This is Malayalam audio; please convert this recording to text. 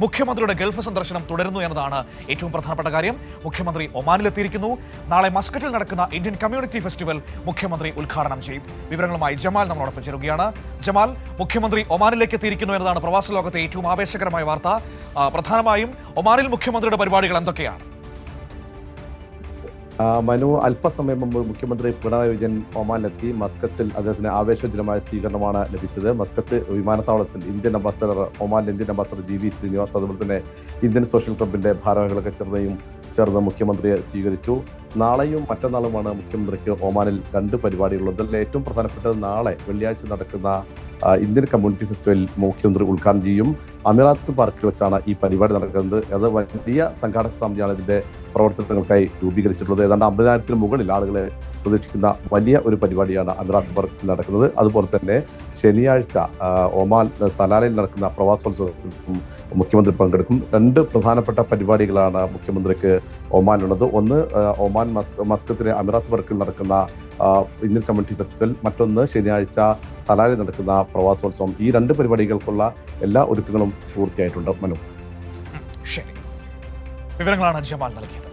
മുഖ്യമന്ത്രിയുടെ ഗൾഫ് സന്ദർശനം തുടരുന്നു എന്നതാണ് ഏറ്റവും പ്രധാനപ്പെട്ട കാര്യം. മുഖ്യമന്ത്രി ഒമാനിലെത്തിയിരിക്കുന്നു. നാളെ മസ്കറ്റിൽ നടക്കുന്ന ഇന്ത്യൻ കമ്മ്യൂണിറ്റി ഫെസ്റ്റിവൽ മുഖ്യമന്ത്രി ഉദ്ഘാടനം ചെയ്യും. വിവരങ്ങളുമായി ജമാൽ നമ്മളോടൊപ്പം ചേരുകയാണ്. ജമാൽ, മുഖ്യമന്ത്രി ഒമാനിലേക്ക് എത്തിയിരിക്കുന്നു എന്നതാണ് പ്രവാസ ലോകത്തെ ഏറ്റവും ആവേശകരമായ വാർത്ത. പ്രധാനമായും ഒമാനിൽ മുഖ്യമന്ത്രിയുടെ പരിപാടികൾ എന്തൊക്കെയാണ്? മനു, അല്പസമയം മുമ്പ് മുഖ്യമന്ത്രി പിണറായി വിജയൻ ഒമാനിലെത്തി. മസ്കത്തിൽ അദ്ദേഹത്തിന് ആവേശജനമായ സ്വീകരണമാണ് ലഭിച്ചത്. മസ്കത്ത് വിമാനത്താവളത്തിൽ ഒമാനിലെ ഇന്ത്യൻ അംബാസഡർ GB ശ്രീനിവാസ്, അതുപോലെ തന്നെ ഇന്ത്യൻ സോഷ്യൽ ക്ലബിന്റെ ഭാരവാഹികളൊക്കെ ചേർന്ന് മുഖ്യമന്ത്രിയെ സ്വീകരിച്ചു. നാളെയും മറ്റന്നാളുമാണ് മുഖ്യമന്ത്രിക്ക് ഒമാനിൽ 2 പരിപാടികളുള്ളത്. അതിൽ ഏറ്റവും പ്രധാനപ്പെട്ടത് നാളെ വെള്ളിയാഴ്ച നടക്കുന്ന ഇന്ത്യൻ കമ്മ്യൂണിറ്റി ഫെസ്റ്റിവൽ മുഖ്യമന്ത്രി ഉദ്ഘാടനം ചെയ്യും. അമീറാത്ത് പാർക്കിൽ വെച്ചാണ് ഈ പരിപാടി നടക്കുന്നത്. അത് വലിയ സംഘാടക സമിതിയാണ് ഇതിന്റെ പ്രവർത്തനങ്ങൾക്കായി രൂപീകരിച്ചിട്ടുള്ളത്. ഏതാണ്ട് 50,000-ന് മുകളിൽ ആളുകളെ പ്രതീക്ഷിക്കുന്ന വലിയ ഒരു പരിപാടിയാണ് അമീറാത്ത് പാർക്കിൽ നടക്കുന്നത്. അതുപോലെ തന്നെ ശനിയാഴ്ച ഒമാൻ സലാലയിൽ നടക്കുന്ന പ്രവാസോത്സവത്തിൽ മുഖ്യമന്ത്രി പങ്കെടുക്കും. 2 പ്രധാനപ്പെട്ട പരിപാടികളാണ് മുഖ്യമന്ത്രിക്ക് ഒമാനിലുള്ളത്. ഒന്ന് ഒമാൻ മസ്കത്തിലെ അമീറാത്ത് പാർക്കിൽ നടക്കുന്ന ഇന്ത്യൻ കമ്മ്യൂണിറ്റി ഫെസ്റ്റിവൽ, മറ്റൊന്ന് ശനിയാഴ്ച സലാലയിൽ നടക്കുന്ന പ്രവാസോത്സവം. ഈ 2 പരിപാടികൾക്കുള്ള എല്ലാ ഒരുക്കങ്ങളും പൂർത്തിയായിട്ടുണ്ട്. മനു, ശരി, വിവരങ്ങളാണ് ജമാൽ നൽകിയത്.